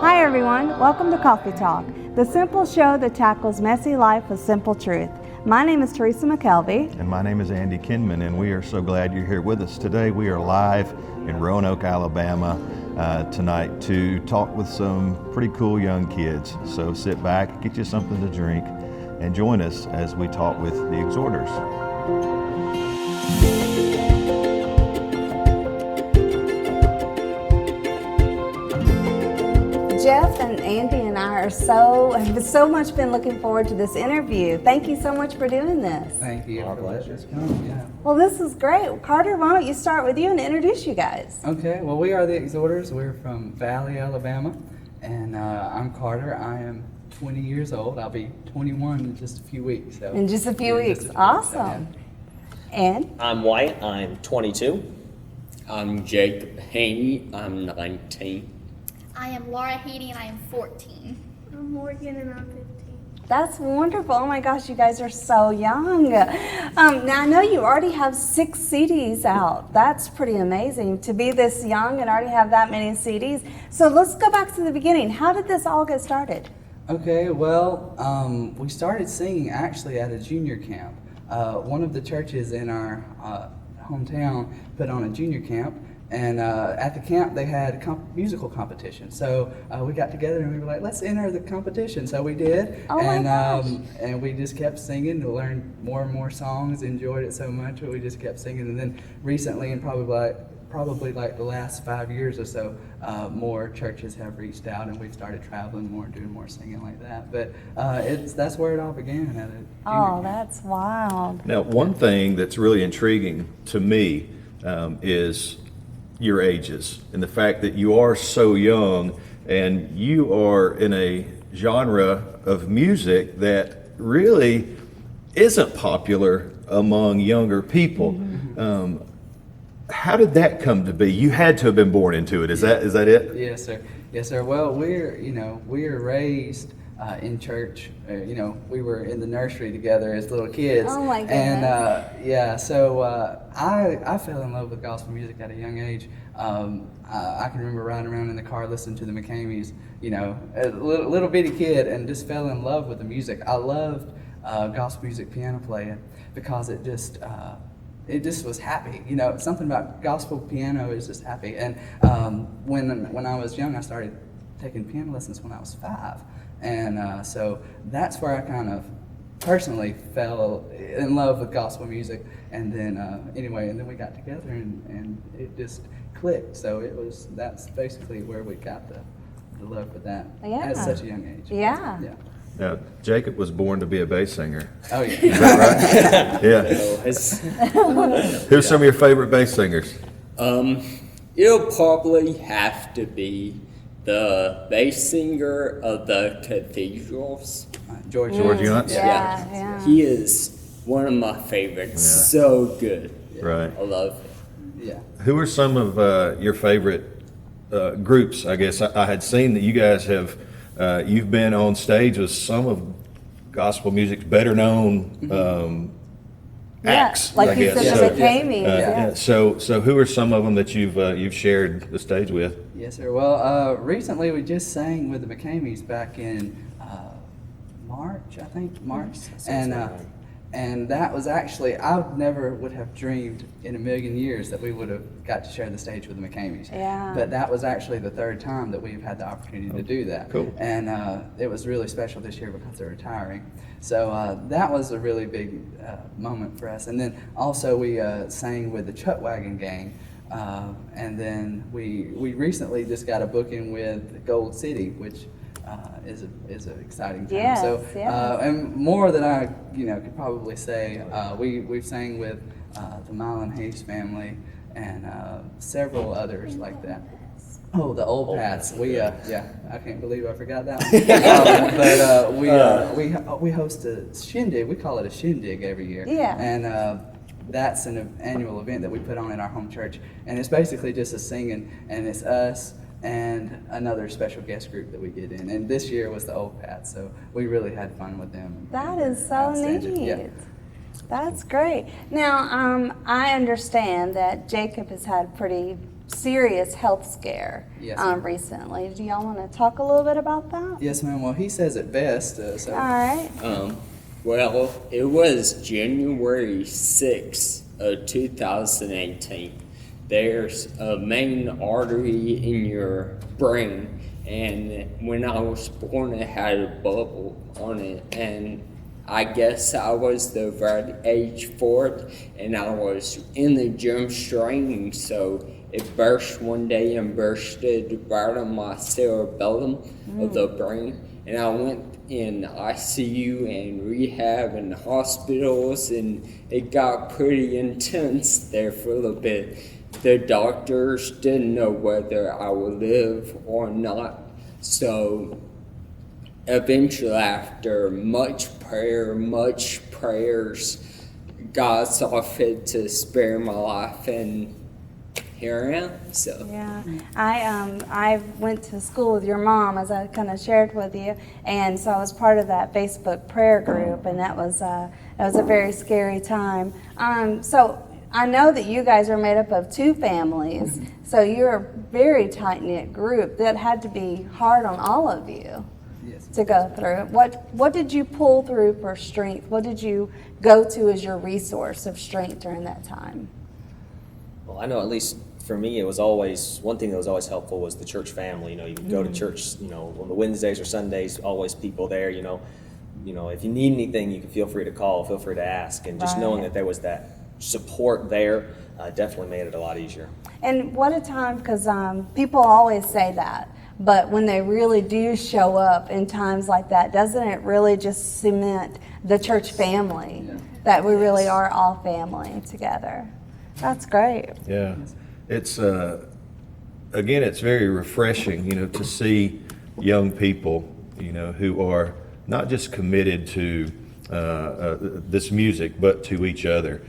Hi everyone, welcome to Coffee Talk, the simple show that tackles messy life with simple truth. My name is Teresa McKelvey. And my name is Andy Kinman, and we are so glad you're here with us. Today we are live in Roanoke, Alabama tonight to talk with some pretty cool young kids. So sit back, get you something to drink, and join us as we talk with the Exhorters. Jeff and Andy and I have so much been looking forward to this interview. Thank you so much for doing this. Thank you. Our pleasure. Yeah. Well, this is great. Carter, why don't you start with you and introduce you guys? Okay, well, we are the Exhorters. We're from Valley, Alabama, and I'm Carter. I am 20 years old. I'll be 21 in just a few weeks. So. In just a few weeks. Awesome. And? I'm Wyatt. I'm 22. I'm Jacob Haney. I'm 19. I am Laura Haney and I am 14. I'm Morgan and I'm 15. That's wonderful. Oh my gosh, you guys are so young. Now I know you already have 6 CDs out. That's pretty amazing to be this young and already have that many CDs. So let's go back to the beginning. How did this all get started? Okay, well, we started singing actually at a junior camp. One of the churches in our hometown put on a junior camp. And at the camp, they had musical competition. So we got together and we were like, let's enter the competition. So we did. Oh my gosh. And we just kept singing to learn more and more songs, enjoyed it so much, but we just kept singing. And then recently, and probably like the last 5 years or so, more churches have reached out and we've started traveling more and doing more singing like that. But that's where it all began at a junior camp. That's wild. Now, one thing that's really intriguing to me is your ages and the fact that you are so young and you are in a genre of music that really isn't popular among younger people. Mm-hmm. How did that come to be? You had to have been born into it. Is that it? Yes, sir. Yes, sir. Well, we're raised in church. We were in the nursery together as little kids. Oh my goodness. And so I fell in love with gospel music at a young age. I can remember riding around in the car listening to the Mckameys, as a little bitty kid, and just fell in love with the music. I loved gospel music piano playing because it just was happy. Something about gospel piano is just happy. And when I was young, I started taking piano lessons when I was 5. And so that's where I kind of personally fell in love with gospel music. And then and then we got together and it just clicked. So that's basically where we got the love for that at such a young age. Yeah. Now, Jacob was born to be a bass singer. Oh yeah. Is that right? Yeah. Who's some of your favorite bass singers? It'll probably have to be the bass singer of the Cathedrals. George Yuntz? Yeah. He is one of my favorites. Yeah. So good. Right. I love him. Yeah. Who are some of your favorite groups? I guess I had seen that you guys have, you've been on stage with some of gospel music's better known acts. Like I you guess. said, So, the Mckameys. So who are some of them that you've shared the stage with? Yes, sir. Well, recently we just sang with the Mckameys back in March, I think, March. And that was actually, I never would have dreamed in a million years that we would have got to share the stage with the Mckameys. Yeah. But that was actually the 3rd time that we've had the opportunity to do that. Cool. And it was really special this year because they're retiring. So that was a really big moment for us. And then also we sang with the Chuch Wagon Gang. And then we recently just got a booking with Gold City, which is an exciting time. Yes, so yes. and more than I could probably say, we've sang with the Mylon Hayes Family and several others like that. Oh, the Old Paths. I can't believe I forgot that one. We host a shindig. We call it a shindig every year. Yeah. And that's an annual event that we put on in our home church, and it's basically just a singing, and it's us and another special guest group that we get in. And this year was the Old Paths, so we really had fun with them. That is so neat. Yeah. That's great. Now, I understand that Jacob has had pretty serious health scare Yes, ma'am. recently. Do y'all want to talk a little bit about that? Yes, ma'am. Well, he says it best. So. All right. Well, it was January 6th of 2018. There's a main artery in your brain, and when I was born, it had a bubble on it, and I guess I was the right age for it, and I was in the gym training, so it burst one day and bursted right on my cerebellum of the brain, and I went in ICU and rehab and hospitals, and it got pretty intense there for a little bit. The doctors didn't know whether I would live or not, so eventually, after much prayers, God saw fit to spare my life, and here I am. So Yeah, I went to school with your mom, as I kind of shared with you, and so I was part of that Facebook prayer group, and that was a very scary time. So I know that you guys are made up of two families, so you're a very tight knit group. That had to be hard on all of you Yes. to go through. What did you pull through for strength? What did you go to as your resource of strength during that time? Well, I know at least for me, it was always, one thing that was always helpful was the church family. You know, you would go to church, you know, on the Wednesdays or Sundays, always people there, you know, if you need anything, you can feel free to call, feel free to ask. And just knowing that there was that support there definitely made it a lot easier. And what a time, because people always say that, but when they really do show up in times like that, doesn't it really just cement the church family, that we really are all family together? That's great. Yeah, it's again, it's very refreshing, to see young people, who are not just committed to this music, but to each other.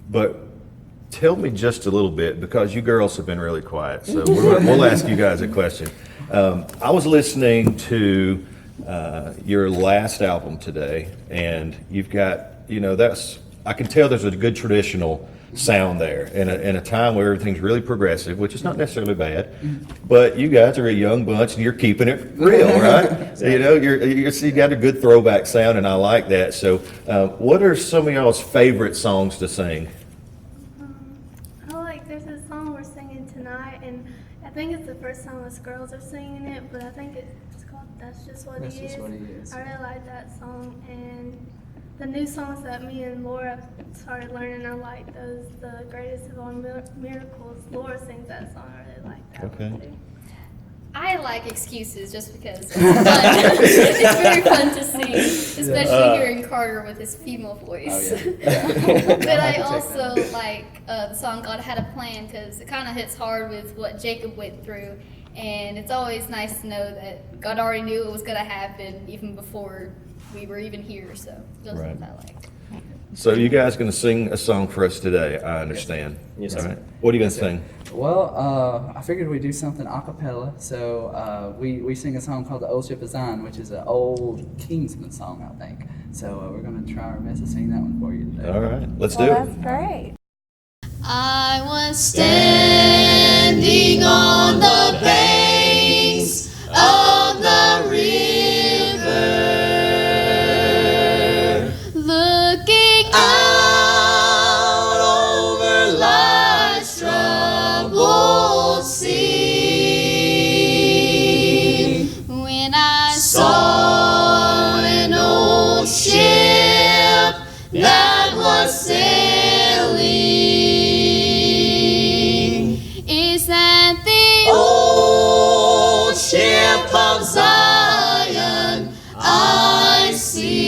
But tell me just a little bit, because you girls have been really quiet, so we'll ask you guys a question. I was listening to your last album today, and you've got, I can tell there's a good traditional sound there in a time where everything's really progressive, which is not necessarily bad, but you guys are a young bunch and you're keeping it real, right? You got a good throwback sound, and I like that. So what are some of y'all's favorite songs to sing? There's a song we're singing tonight, and I think it's the first time us girls are singing it, but I think it's called That's Just What That's He Just Is. What He Is. I really like that song, and the new songs that me and Laura started learning, I like those, The Greatest of All Miracles. Laura sings that song, I really like that Okay. one too. I like Excuses just because it's fun. It's very fun to sing, especially hearing Carter with his female voice. Oh, yeah. But I also like the song God Had a Plan, because it kind of hits hard with what Jacob went through. And it's always nice to know that God already knew it was going to happen even before we were even here. So those Right. ones I like. So you guys going to sing a song for us today, I understand. Yes, All sir. right. What are you going to sing? Well, I figured we'd do something a cappella. So we sing a song called The Old Ship of Zion, which is an old Kingsman song, I think. So we're going to try our best to sing that one for you today. All right, let's do Well, it. that's great. I was standing on the banks of the river, looking out over life's troubled sea, when I saw an old ship that was sailing. Is that the old ship of Zion I see?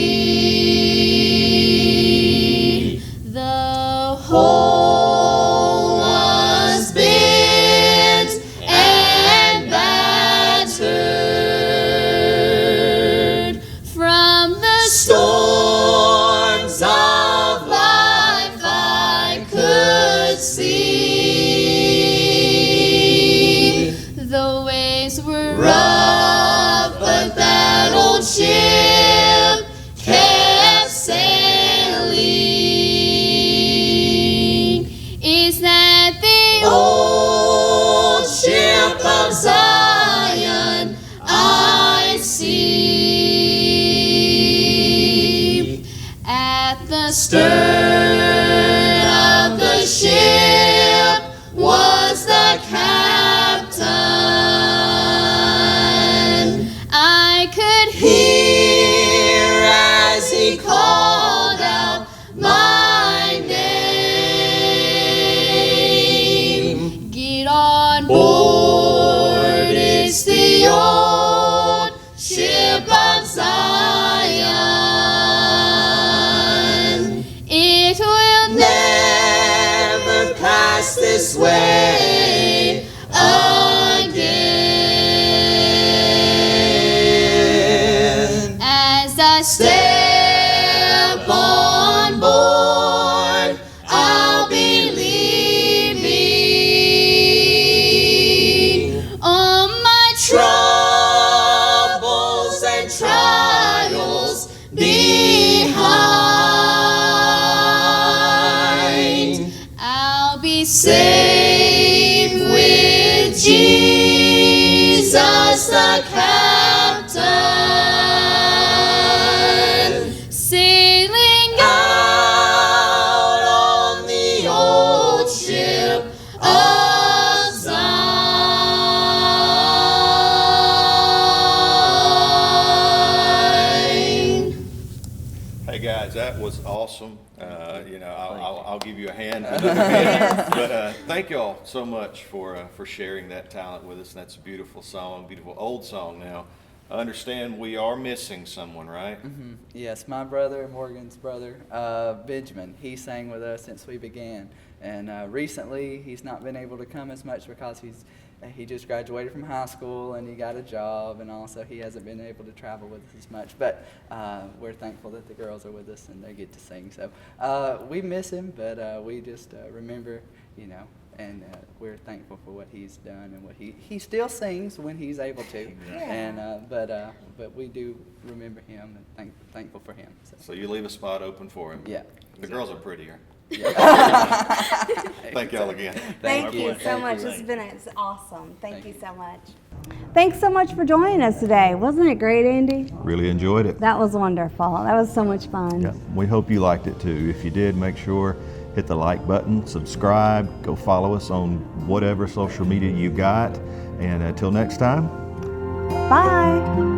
The whole was bent and battered from the storms of life I could see. The waves were rough, but that old ship kept sailing. Is that the old captain, sailing out on the old ship of Zion. Hey guys, that was awesome. I'll give you a hand, another hand. But thank y'all so much for sharing that talent with us. And that's a beautiful song, beautiful old song. Now, I understand we are missing someone, right? Yes, my brother, Morgan's brother, Benjamin, he sang with us since we began. And recently, he's not been able to come as much because he just graduated from high school and he got a job, and also he hasn't been able to travel with us as much. But we're thankful that the girls are with us and they get to sing. So we miss him, but we just remember, and we're thankful for what he's done and what he still sings when he's able to. And but we do remember him and thankful for him. So you leave a spot open for him. Yeah. The girls are prettier. Yeah. Thank y'all again. Thank you so Thank much. you. It's awesome. Thank you you. so much. Thanks so much for joining us today. Wasn't it great, Andy? Really enjoyed it. That was wonderful. That was so much fun. Yeah, we hope you liked it too. If you did, make sure hit the like button, subscribe, go follow us on whatever social media you got. And until next time. Bye.